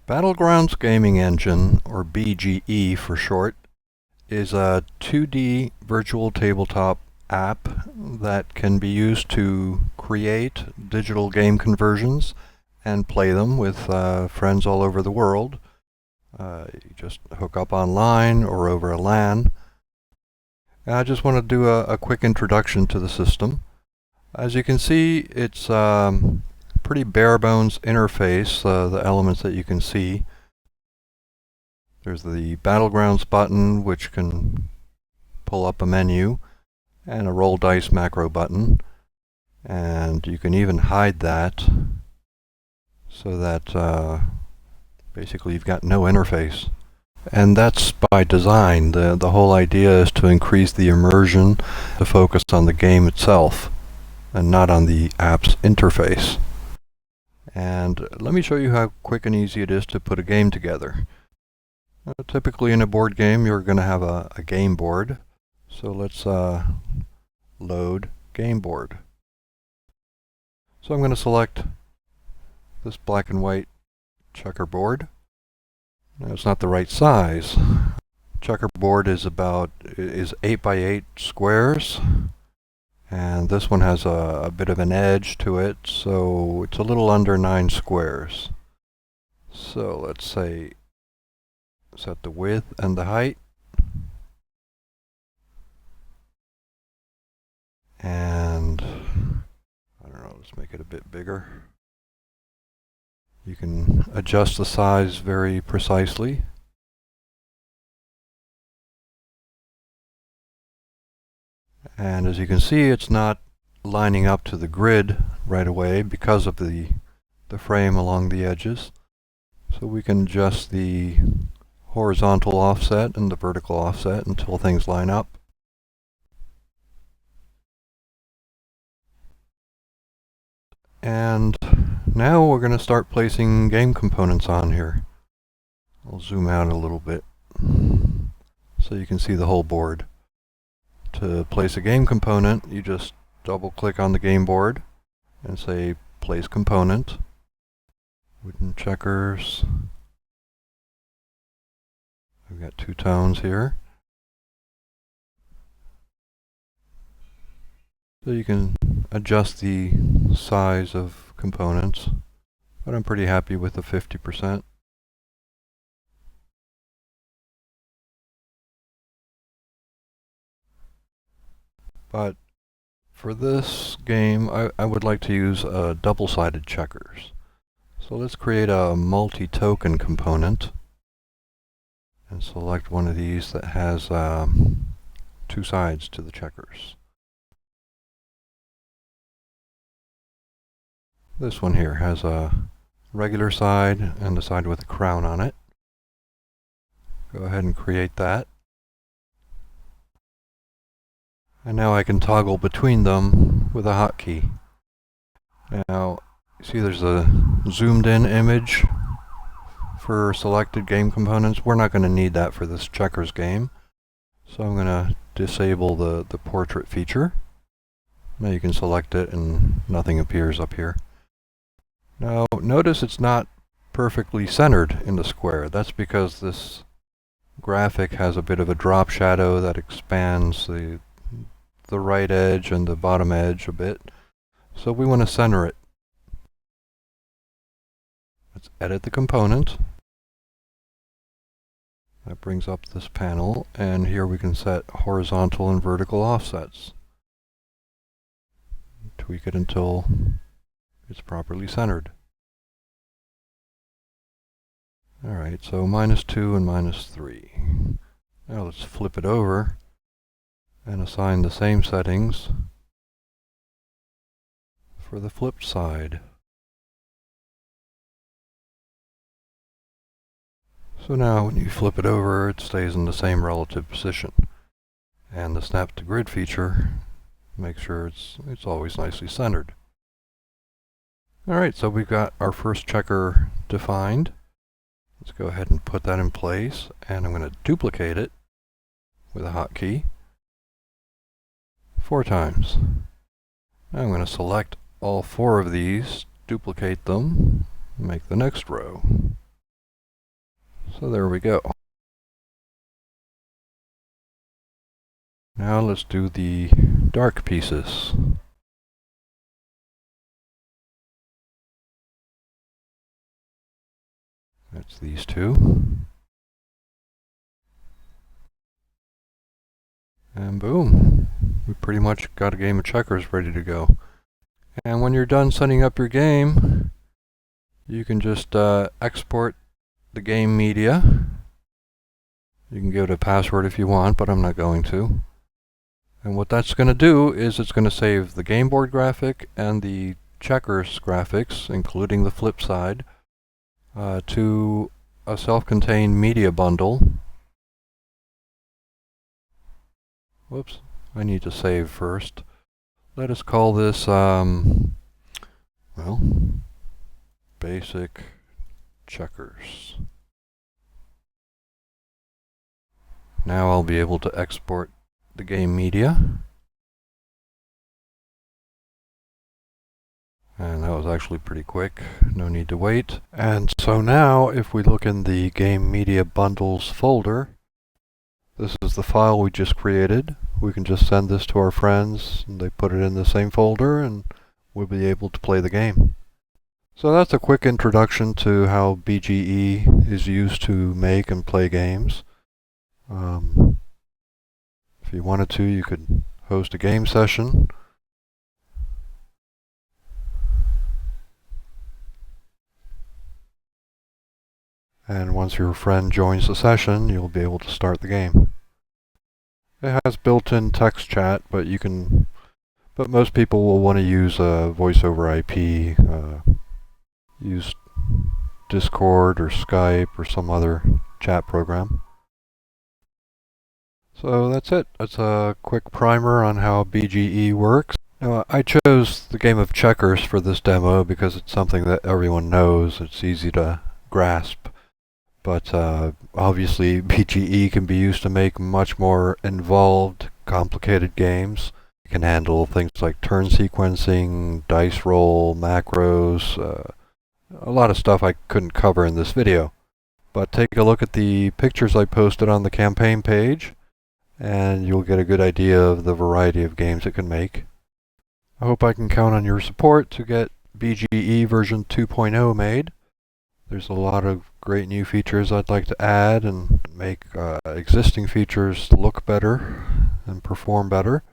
Battlegrounds Gaming Engine, or BGE for short, is a 2D virtual tabletop app that can be used to create digital game conversions and play them with friends all over the world. You just hook up online or over a LAN. And I just want to do a quick introduction to the system. As you can see, it's pretty bare bones interface, the elements that you can see. There's the Battlegrounds button, which can pull up a menu, and a roll dice macro button. And you can even hide that so that basically you've got no interface. And that's by design. The whole idea is to increase the immersion, to focus on the game itself and not on the app's interface. And let me show you how quick and easy it is to put a game together. Typically in a board game you're going to have a game board. So let's load game board. So I'm going to select this black and white checkerboard. Now it's not the right size. Checkerboard is 8 by 8 squares, and this one has a bit of an edge to it, so it's a little under 9 squares. So let's say set the width and the height, and I don't know, let's make it a bit bigger. You can adjust the size very precisely. And as you can see, it's not lining up to the grid right away because of the frame along the edges. So we can adjust the horizontal offset and the vertical offset until things line up. And now we're going to start placing game components on here. I'll zoom out a little bit so you can see the whole board. To place a game component, you just double click on the game board and say place component. Wooden checkers. I've got 2 tones here. So you can adjust the size of components, but I'm pretty happy with the 50%. But for this game, I would like to use double-sided checkers. So let's create a multi-token component and select one of these that has 2 sides to the checkers. This one here has a regular side and a side with a crown on it. Go ahead and create that. And now I can toggle between them with a hotkey. Now, see there's a zoomed in image for selected game components. We're not going to need that for this checkers game. So I'm going to disable the portrait feature. Now you can select it and nothing appears up here. Now notice it's not perfectly centered in the square. That's because this graphic has a bit of a drop shadow that expands the right edge and the bottom edge a bit. So we want to center it. Let's edit the component. That brings up this panel, and here we can set horizontal and vertical offsets. Tweak it until it's properly centered. Alright, so -2 and -3. Now let's flip it over and assign the same settings for the flipped side. So now when you flip it over, it stays in the same relative position. And the snap to grid feature makes sure it's always nicely centered. Alright, so we've got our first checker defined. Let's go ahead and put that in place, and I'm going to duplicate it with a hotkey 4 times. Now I'm going to select all 4 of these, duplicate them, make the next row. So there we go. Now let's do the dark pieces. That's these two. And boom, we pretty much got a game of checkers ready to go. And when you're done setting up your game, you can just export the game media. You can give it a password if you want, but I'm not going to. And what that's going to do is it's going to save the game board graphic and the checkers graphics, including the flip side, to a self-contained media bundle. Whoops, I need to save first. Let us call this, well, basic checkers. Now I'll be able to export the game media. And that was actually pretty quick, no need to wait. And so now if we look in the game media bundles folder, this is the file we just created. We can just send this to our friends and they put it in the same folder and we'll be able to play the game. So that's a quick introduction to how BGE is used to make and play games. If you wanted to, you could host a game session. And once your friend joins the session, you'll be able to start the game. It has built-in text chat, but most people will want to use voice over IP, use Discord or Skype or some other chat program. So that's it. That's a quick primer on how BGE works. Now, I chose the game of checkers for this demo because it's something that everyone knows. It's easy to grasp. But obviously BGE can be used to make much more involved, complicated games. It can handle things like turn sequencing, dice roll, macros, a lot of stuff I couldn't cover in this video. But take a look at the pictures I posted on the campaign page, and you'll get a good idea of the variety of games it can make. I hope I can count on your support to get BGE version 2.0 made. There's a lot of great new features I'd like to add and make existing features look better and perform better.